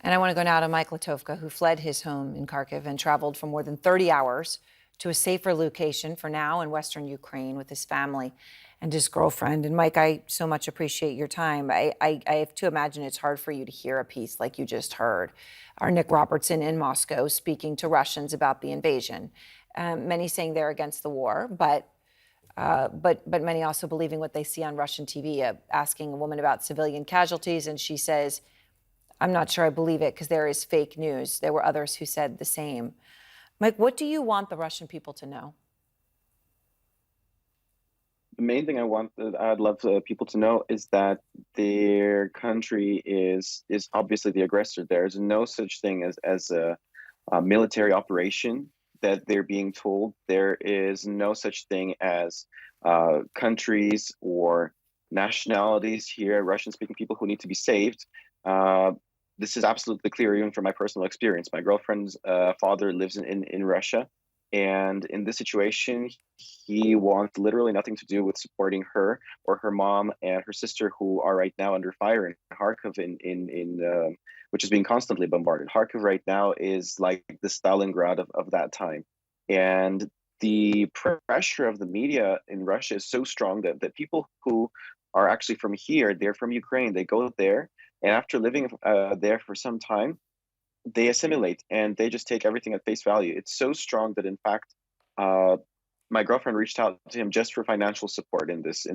And I want to go now to Mike Litovka, who fled his home in Kharkiv and traveled for more than 30 hours to a safer location for now in Western Ukraine with his family and his girlfriend. And Mike, I so much appreciate your time. I have to imagine it's hard for you to hear a piece like you just heard. Our Nick Robertson in Moscow speaking to Russians about the invasion. Many saying they're against the war, but many also believing what they see on Russian TV, asking a woman about civilian casualties, and she says, I'm not sure I believe it because there is fake news. There were others who said the same. Mike, what do you want the Russian people to know? The main thing I'd love people to know is that their country is obviously the aggressor. There's no such thing as a military operation that they're being told. There is no such thing as countries or nationalities here, Russian-speaking people who need to be saved. This is absolutely clear even from my personal experience. My girlfriend's father lives in Russia, and in this situation, he wants literally nothing to do with supporting her or her mom and her sister, who are right now under fire in Kharkiv, which is being constantly bombarded. Kharkiv right now is like the Stalingrad of that time, and the pressure of the media in Russia is so strong that people who are actually from here, they're from Ukraine, they go there, and after living there for some time, they assimilate and they just take everything at face value. It's so strong that, in fact, my girlfriend reached out to him just for financial support in this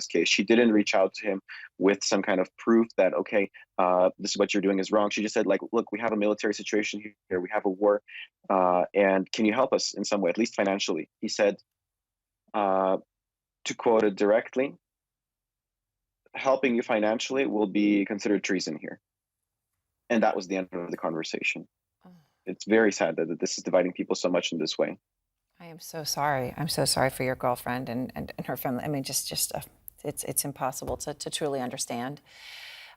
case. She didn't reach out to him with some kind of proof that, okay, this is what you're doing is wrong. She just said, like, look, we have a military situation here, we have a war, and can you help us in some way, at least financially? He said, to quote it directly, helping you financially will be considered treason here. And that was the end of the conversation. Oh. It's very sad that this is dividing people so much in this way. I am so sorry. I'm so sorry for your girlfriend and her family. I mean, it's impossible to truly understand.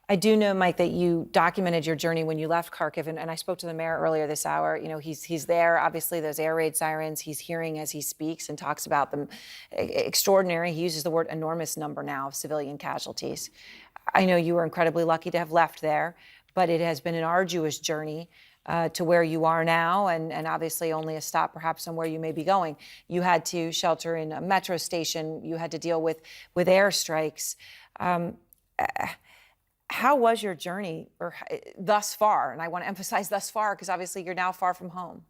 I do know, Mike, that you documented your journey when you left Kharkiv, and I spoke to the mayor earlier this hour. You know, he's there. Obviously, those air raid sirens he's hearing as he speaks and talks about them. Extraordinary. He uses the word enormous number now of civilian casualties. I know you were incredibly lucky to have left there, but it has been an arduous journey to where you are now, and obviously only a stop perhaps on where you may be going. You had to shelter in a metro station. You had to deal with airstrikes. How was your journey thus far? And I want to emphasize thus far because obviously you're now far from home.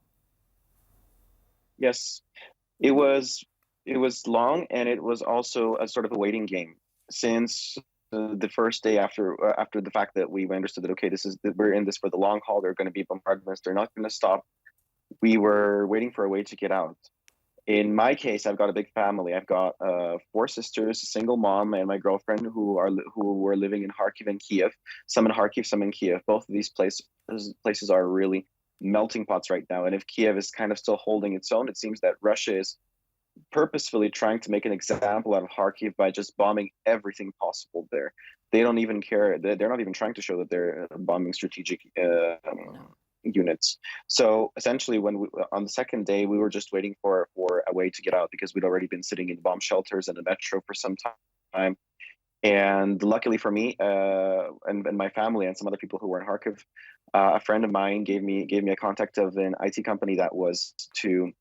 Yes, it was long, and it was also a sort of a waiting game since the first day after the fact that we understood that, okay, we're in this for the long haul. There are going to be bombardments. They're not going to stop. We were waiting for a way to get out. In my case, I've got a big family. I've got 4 sisters, a single mom, and my girlfriend who were living in Kharkiv and Kiev. Some in Kharkiv, some in Kiev. Both of these places are really melting pots right now. And if Kiev is kind of still holding its own, it seems that Russia is purposefully trying to make an example out of Kharkiv by just bombing everything possible there. They don't even care. They're not even trying to show that they're bombing strategic units. So essentially, on the second day, we were just waiting for a way to get out because we'd already been sitting in bomb shelters and the metro for some time. And luckily for me and my family and some other people who were in Kharkiv, a friend of mine gave me a contact of an IT company that was to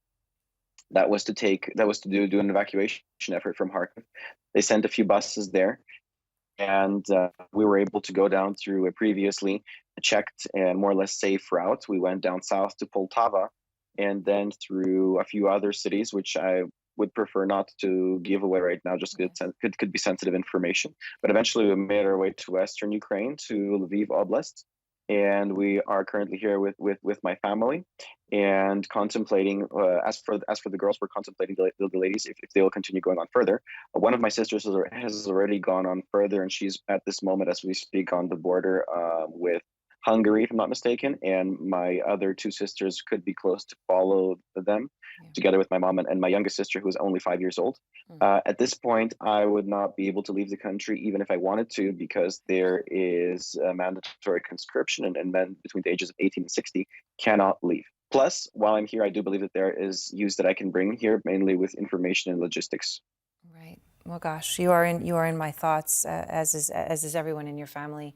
do an evacuation effort from Kharkiv. They sent a few buses there, and we were able to go down through a previously checked and more or less safe route. We went down south to Poltava, and then through a few other cities, which I would prefer not to give away right now, just could be sensitive information. But eventually we made our way to Western Ukraine, to Lviv Oblast, and we are currently here with my family and contemplating. As for the girls, we're contemplating the ladies if they will continue going on further. One of my sisters has already gone on further, and she's at this moment as we speak on the border with Hungary, if I'm not mistaken, and my other 2 sisters could be close to follow them, together with my mom and my youngest sister, who is only 5 years old. At this point, I would not be able to leave the country, even if I wanted to, because there is a mandatory conscription, and men between the ages of 18 and 60 cannot leave. Plus, while I'm here, I do believe that there is use that I can bring here, mainly with information and logistics. Right. Well, gosh, you are in my thoughts, as is everyone in your family.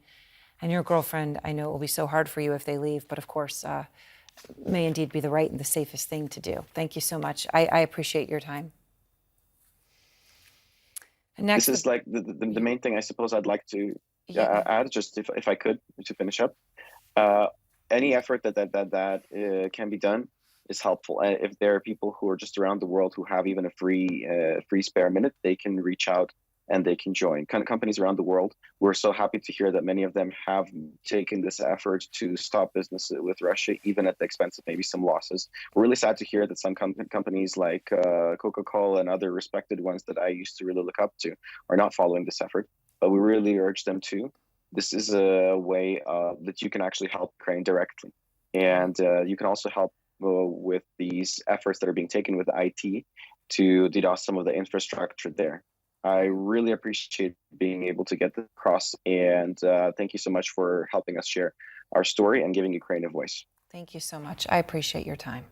And your girlfriend, I know it will be so hard for you if they leave, but of course, may indeed be the right and the safest thing to do. Thank you so much. I appreciate your time. And next, This is like the main thing I suppose I'd like to add, just if I could, to finish up. Any effort that can be done is helpful. If there are people who are just around the world who have even a free spare minute, they can reach out and they can join. Companies around the world, we're so happy to hear that many of them have taken this effort to stop business with Russia, even at the expense of maybe some losses. We're really sad to hear that some companies like Coca-Cola and other respected ones that I used to really look up to are not following this effort, but we really urge them to. This is a way that you can actually help Ukraine directly. And you can also help with these efforts that are being taken with IT to DDoS some of the infrastructure there. I really appreciate being able to get this across, and thank you so much for helping us share our story and giving Ukraine a voice. Thank you so much. I appreciate your time.